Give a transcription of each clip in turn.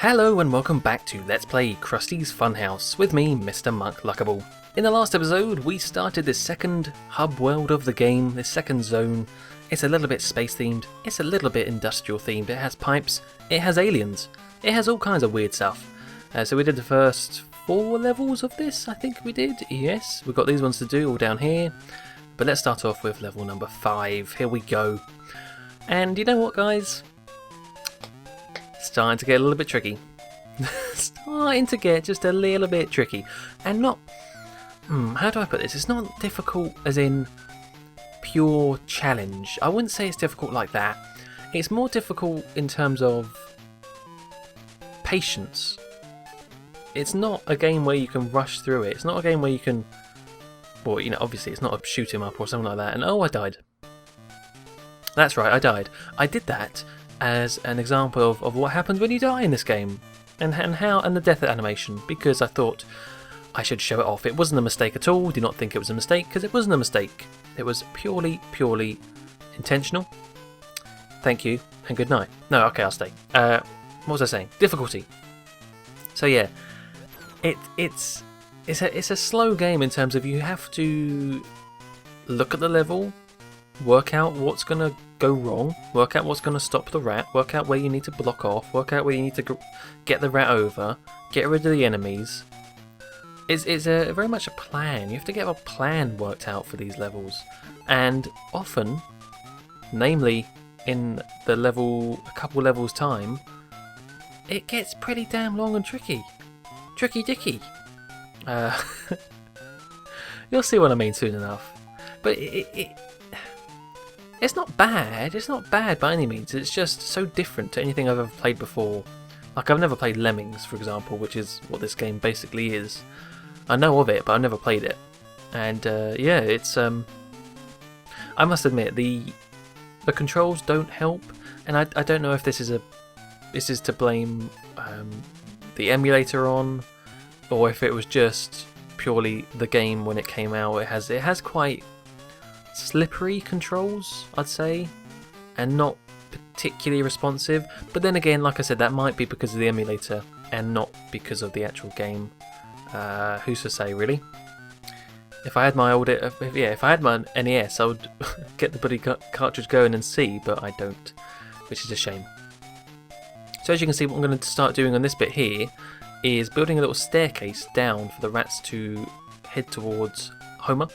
Hello and welcome back to Let's Play Krusty's Funhouse with me, Mr. Monk Luckable. In the last episode, we started this second hub world of the game, this second zone. It's a little bit space themed, it's a little bit industrial themed, it has pipes, it has aliens, it has all kinds of weird stuff. So we did the first 4 levels of this, I think we did, yes. We've got these ones to do all down here. But let's start off with level number 5, here we go. And you know what guys? Starting to get a little bit tricky. Starting to get just a little bit tricky. And not... how do I put this? It's not difficult as in pure challenge. I wouldn't say it's difficult like that. It's more difficult in terms of patience. It's not a game where you can rush through it. It's not a game where you can... Well, you know, obviously it's not a shoot 'em up or something like that. And oh, I died. That's right, I died. I did that as an example of what happens when you die in this game, and the death animation, because I thought I should show it off. It wasn't a mistake at all. Do not think it was a mistake, because it wasn't a mistake. It was purely intentional. Thank you and good night. No, okay, I'll stay. What was I saying? Difficulty. So yeah, it's a slow game in terms of you have to look at the level, work out what's going to go wrong, work out what's going to stop the rat, work out where you need to block off, work out where you need to get the rat over, get rid of the enemies. It's very much a plan. You have to get a plan worked out for these levels. And often, namely in the level, a couple levels time, it gets pretty damn long and tricky. Tricky dicky. You'll see what I mean soon enough. But it's not bad. It's not bad by any means. It's just so different to anything I've ever played before. Like, I've never played Lemmings, for example, which is what this game basically is. I know of it, but I've never played it. And yeah, it's I must admit the controls don't help, and I don't know if this is to blame the emulator on, or if it was just purely the game when it came out. It has quite slippery controls, I'd say, and not particularly responsive. But then again, like I said, that might be because of the emulator and not because of the actual game. Who's to say, really? If I had my if I had my NES, I would get the bloody cartridge going and see, but I don't, which is a shame. So as you can see, what I'm going to start doing on this bit here is building a little staircase down for the rats to head towards Homer,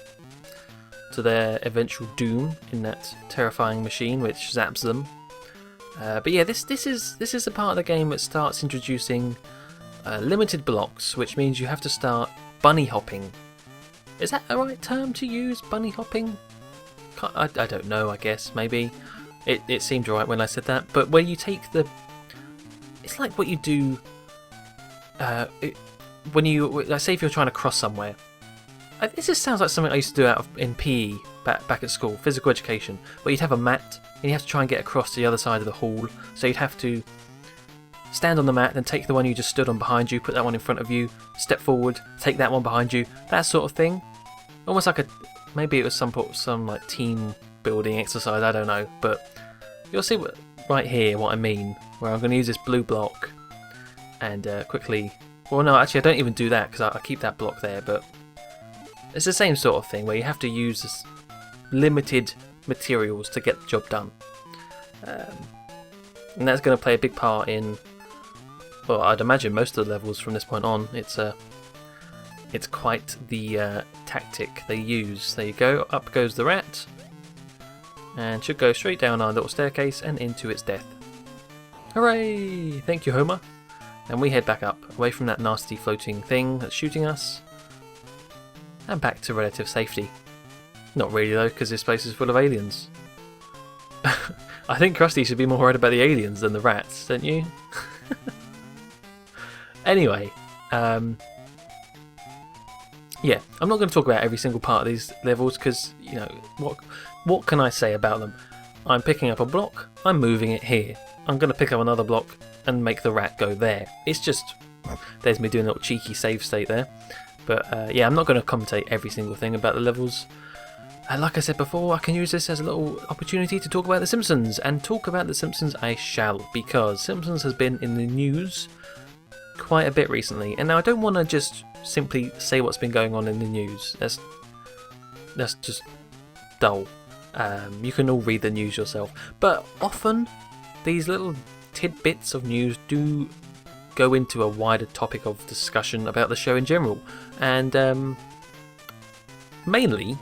to their eventual doom in that terrifying machine which zaps them. But yeah, this is the part of the game that starts introducing limited blocks, which means you have to start bunny hopping. Is that the right term to use, bunny hopping? I don't know, I guess, maybe. It seemed right when I said that, but where you take the... It's like what you do when you... Let's say if you're trying to cross somewhere. This just sounds like something I used to do in PE back at school, physical education, where you'd have a mat and you have to try and get across to the other side of the hall. So you'd have to stand on the mat, then take the one you just stood on behind you, put that one in front of you, step forward, take that one behind you, that sort of thing. Almost like maybe it was some like team building exercise, I don't know, but you'll see right here what I mean, where I'm going to use this blue block and quickly... Well, no, actually I don't even do that because I keep that block there, but it's the same sort of thing where you have to use this limited materials to get the job done. And that's going to play a big part in, well, I'd imagine most of the levels from this point on. It's quite the tactic they use. There you go, up goes the rat, and should go straight down our little staircase and into its death. Hooray! Thank you, Homer. And we head back up, away from that nasty floating thing that's shooting us, and back to relative safety. Not really though, because this place is full of aliens. I think Krusty should be more worried about the aliens than the rats, don't you? Anyway, yeah, I'm not going to talk about every single part of these levels because, you know, what can I say about them? I'm picking up a block, I'm moving it here. I'm going to pick up another block and make the rat go there. It's just, there's me doing a little cheeky save state there. But yeah, I'm not going to commentate every single thing about the levels. And like I said before, I can use this as a little opportunity to talk about The Simpsons, and talk about The Simpsons I shall, because Simpsons has been in the news quite a bit recently, and now I don't want to just simply say what's been going on in the news. That's just dull. You can all read the news yourself, but often these little tidbits of news do go into a wider topic of discussion about the show in general, and mainly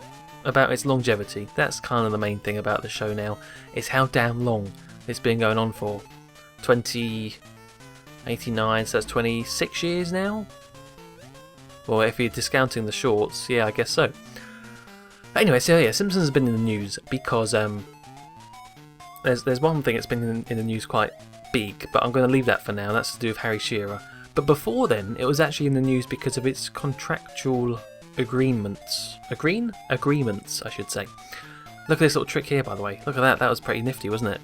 about its longevity. That's kind of the main thing about the show now, is how damn long it's been going on for. 2089, so that's 26 years now? Well, if you're discounting the shorts, yeah, I guess so. But anyway, so yeah, Simpsons has been in the news because there's one thing that's been in the news quite big, but I'm going to leave that for now. That's to do with Harry Shearer. But before then, it was actually in the news because of its contractual agreements, I should say. Look at this little trick here, by the way. Look at that. That was pretty nifty, wasn't it?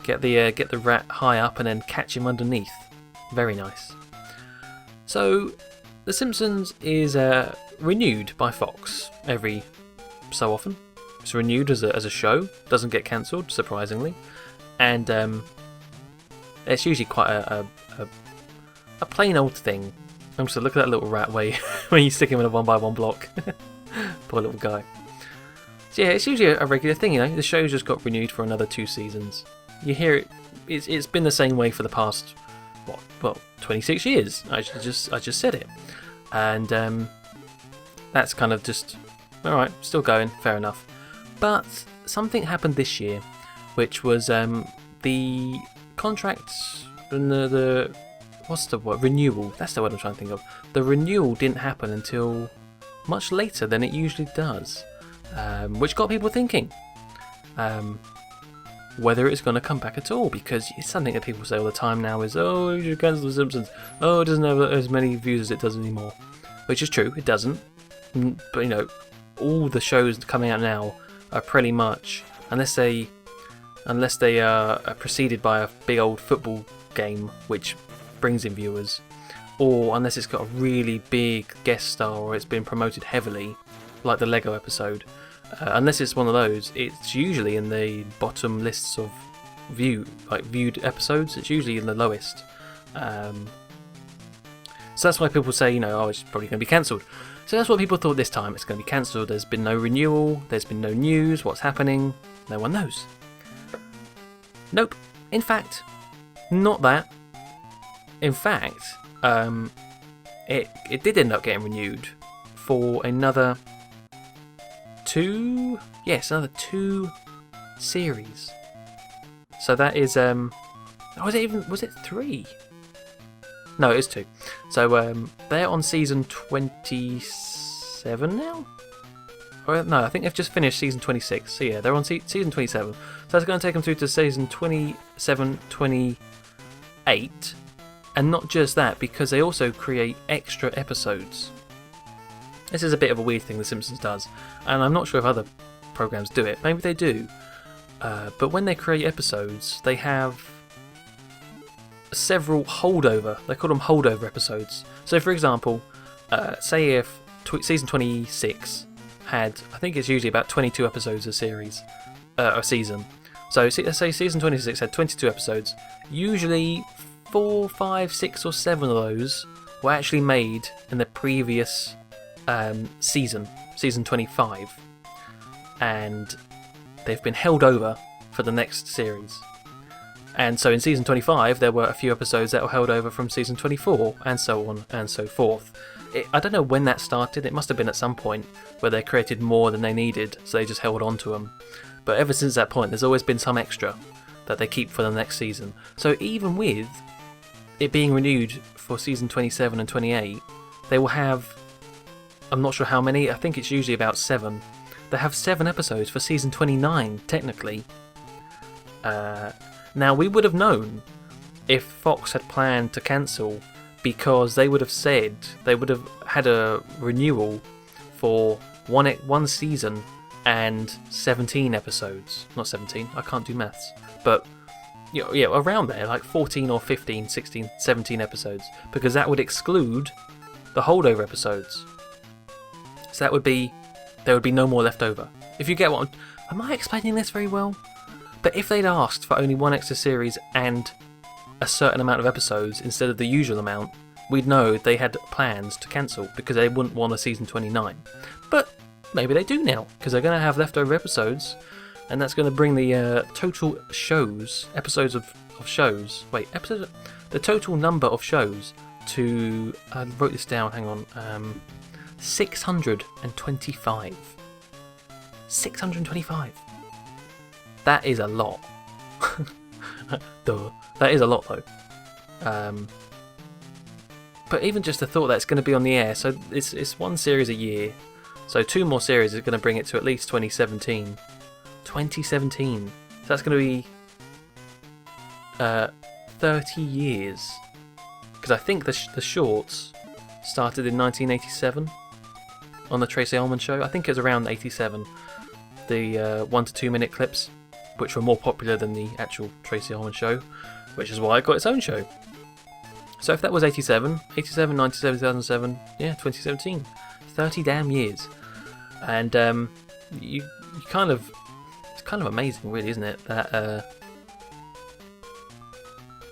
Get the rat high up and then catch him underneath. Very nice. So, The Simpsons is renewed by Fox every so often. It's renewed as a show. Doesn't get cancelled, surprisingly, and it's usually quite a plain old thing. So look at that little rat way when you stick him in a 1x1 block. Poor little guy. So yeah, it's usually a regular thing, you know. The show's just got renewed for another 2 seasons. You hear it. It's been the same way for the past 26 years. I just said it, and that's kind of just all right. Still going, fair enough. But something happened this year, which was the contracts and the what's the word? Renewal. That's the word I'm trying to think of. The renewal didn't happen until much later than it usually does, which got people thinking whether it's going to come back at all, because it's something that people say all the time now is, oh, you should cancel The Simpsons. Oh, it doesn't have as many views as it does anymore. Which is true, it doesn't. But, you know, all the shows coming out now are pretty much, unless they are preceded by a big old football game, which brings in viewers, or unless it's got a really big guest star or it's been promoted heavily, like the Lego episode. Unless it's one of those, it's usually in the bottom lists of viewed episodes. It's usually in the lowest. So that's why people say, you know, oh, it's probably going to be cancelled. So that's what people thought this time. It's going to be cancelled. There's been no renewal. There's been no news. What's happening? No one knows. Nope. In fact, not that. In fact, it did end up getting renewed for another two series. So that is was it 3? No, it is 2. So they're on season 27 now? Or, no, I think they've just finished season 26. So yeah, they're on season 27. So that's going to take them through to season 27, 28. And not just that, because they also create extra episodes. This is a bit of a weird thing The Simpsons does, and I'm not sure if other programs do it. Maybe they do. But when they create episodes, they have several holdover. They call them holdover episodes. So, for example, say if season 26 had, I think it's usually about 22 episodes a series, a season. So, let's say season 26 had 22 episodes. Usually 4, 5, 6 or 7 of those were actually made in the previous season 25, and they've been held over for the next series. And so in season 25 there were a few episodes that were held over from season 24, and so on and so forth. I don't know when that started. It must have been at some point where they created more than they needed, so they just held on to them. But ever since that point, there's always been some extra that they keep for the next season. So even with it being renewed for season 27 and 28, they will have, I'm not sure how many, I think it's usually about 7. They have 7 episodes for season 29, technically. Now, we would have known if Fox had planned to cancel, because they would have said they would have had a renewal for one season and 17 episodes. Not 17, I can't do maths. But yeah, around there, like 14 or 15, 16, 17 episodes, because that would exclude the holdover episodes. So there would be no more left over. If you get what am I explaining this very well? But if they'd asked for only one extra series and a certain amount of episodes instead of the usual amount, we'd know they had plans to cancel because they wouldn't want a season 29. But maybe they do now, because they're going to have leftover episodes, and that's going to bring the total episodes of shows. Wait, the total number of shows to. I wrote this down. Hang on. 625. 625. That is a lot. Duh. That is a lot, though. But even just the thought that it's going to be on the air, so it's one series a year. So 2 more series is going to bring it to at least 2017. 2017. So that's going to be 30 years. Because I think the shorts started in 1987 on the Tracy Ullman show. I think it was around 87. The 1 to 2 minute clips, which were more popular than the actual Tracy Ullman show, which is why it got its own show. So if that was 87, 97, 2007, yeah, 2017. 30 damn years. And you kind of, it's kind of amazing, really, isn't it, that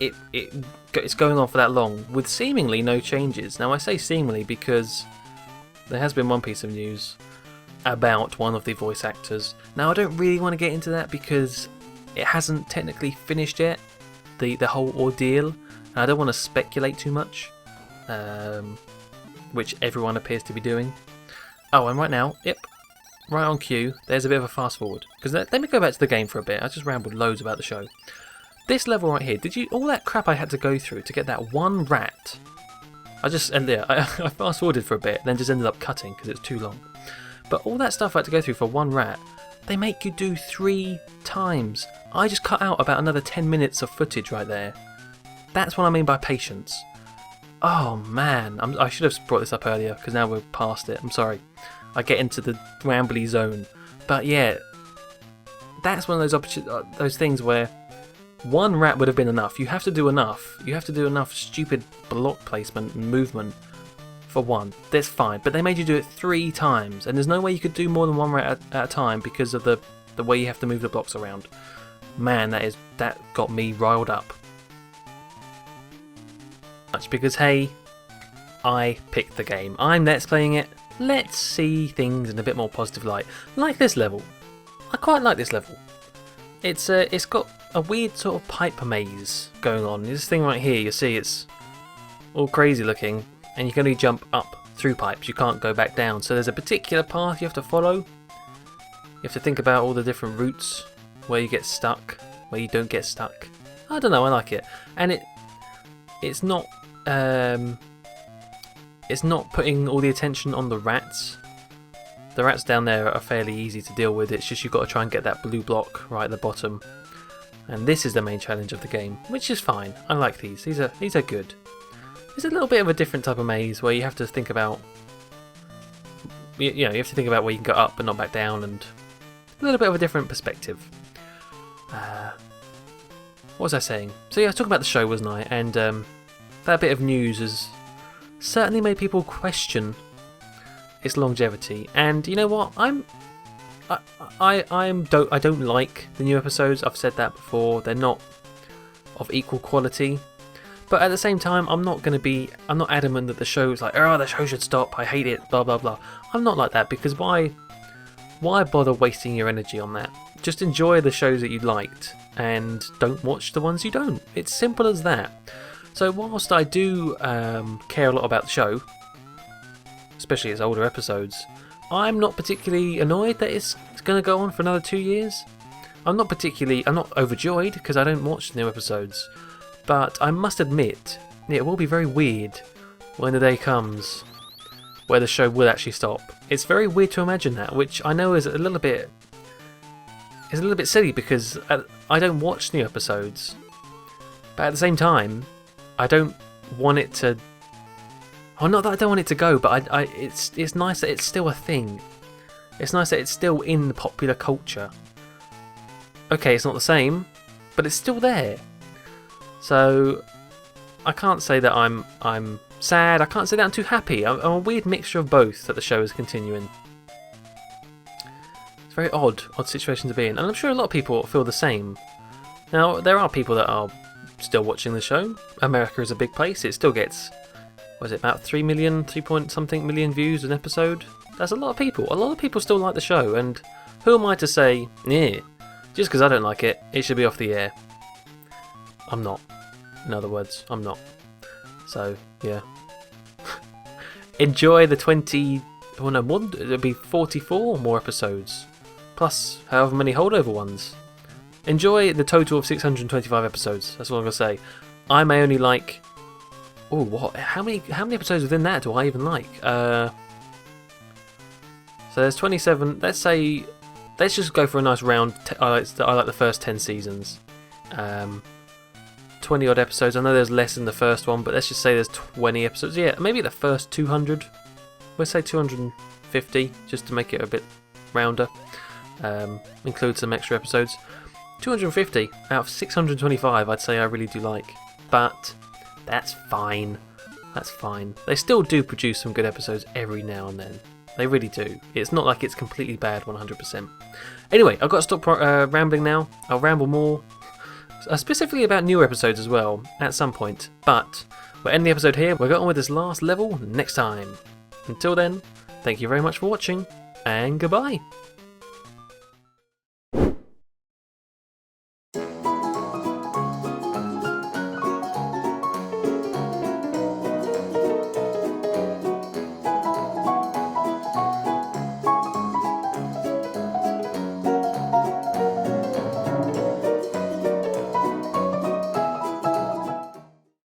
it's going on for that long with seemingly no changes. Now I say seemingly because there has been one piece of news about one of the voice actors. Now I don't really want to get into that because it hasn't technically finished yet, the whole ordeal. And I don't want to speculate too much, which everyone appears to be doing. Oh, and right now, yep, right on cue, there's a bit of a fast forward. Because let me go back to the game for a bit. I just rambled loads about the show. This level right here, all that crap I had to go through to get that one rat. I fast forwarded for a bit, then just ended up cutting because it's too long. But all that stuff I had to go through for one rat, they make you do 3 times. I just cut out about another 10 minutes of footage right there. That's what I mean by patience. Oh man, I should have brought this up earlier because now we're past it. I'm sorry. I get into the rambly zone. But yeah, that's one of those things where one rat would have been enough. You have to do enough. You have to do enough stupid block placement and movement for one. That's fine. But they made you do it 3 times. And there's no way you could do more than one rat at a time because of the way you have to move the blocks around. Man, that got me riled up. Because hey, I picked the game. I'm Let's Playing it. Let's see things in a bit more positive light. Like this level. I quite like this level. It's got a weird sort of pipe maze going on. This thing right here, you see it's all crazy looking, and you can only jump up through pipes. You can't go back down. So there's a particular path you have to follow. You have to think about all the different routes, where you get stuck, where you don't get stuck. I don't know, I like it. And it's not putting all the attention on the rats. The rats down there are fairly easy to deal with. It's just you've got to try and get that blue block right at the bottom. And this is the main challenge of the game, which is fine. I like these. These are good. It's a little bit of a different type of maze where you have to think about, you have to think about where you can go up but not back down, and a little bit of a different perspective. What was I saying? So yeah, I was talking about the show, wasn't I? And that bit of news has certainly made people question its longevity. And you know what? I don't like the new episodes. I've said that before. They're not of equal quality. But at the same time, I'm not adamant that the show is like, oh, the show should stop. I hate it. Blah blah blah. I'm not like that, because why bother wasting your energy on that? Just enjoy the shows that you liked and don't watch the ones you don't. It's simple as that. So whilst I do care a lot about the show, especially its older episodes, I'm not particularly annoyed that it's going to go on for another 2 years. I'm not overjoyed because I don't watch the new episodes, but I must admit it will be very weird when the day comes where the show will actually stop. It's very weird to imagine that, which I know is a little bit silly because I don't watch new episodes, but at the same time, I don't want it to. Oh, not that I don't want it to go, but it's nice that it's still a thing. It's nice that it's still in the popular culture. Okay, it's not the same, but it's still there. So I can't say that I'm sad. I can't say that I'm too happy. I'm a weird mixture of both that the show is continuing. It's very odd situation to be in, and I'm sure a lot of people feel the same. Now, there are people that are still watching the show. America is a big place. It still gets, what is it, about 3 million, 3 point something million views an episode? That's a lot of people. A lot of people still like the show, and who am I to say, yeah, just because I don't like it, it should be off the air? I'm not. In other words, I'm not. So, yeah. Enjoy the 20... well, no, it'll be 44 more episodes. Plus, however many holdover ones. Enjoy the total of 625 episodes. That's all I'm going to say. I may only like... oh, what? How many episodes within that do I even like? So there's 27... let's say... let's just go for a nice round... I like the first 10 seasons. 20 odd episodes. I know there's less in the first one, but let's just say there's 20 episodes. Yeah, maybe the first 200. Let's say 250, just to make it a bit rounder. Include some extra episodes. 250 out of 625, I'd say I really do like. But that's fine. That's fine. They still do produce some good episodes every now and then. They really do. It's not like it's completely bad 100%. Anyway, I've got to stop rambling now. I'll ramble more. Specifically about newer episodes as well, at some point. But we'll end the episode here. We'll get on with this last level next time. Until then, thank you very much for watching, and goodbye!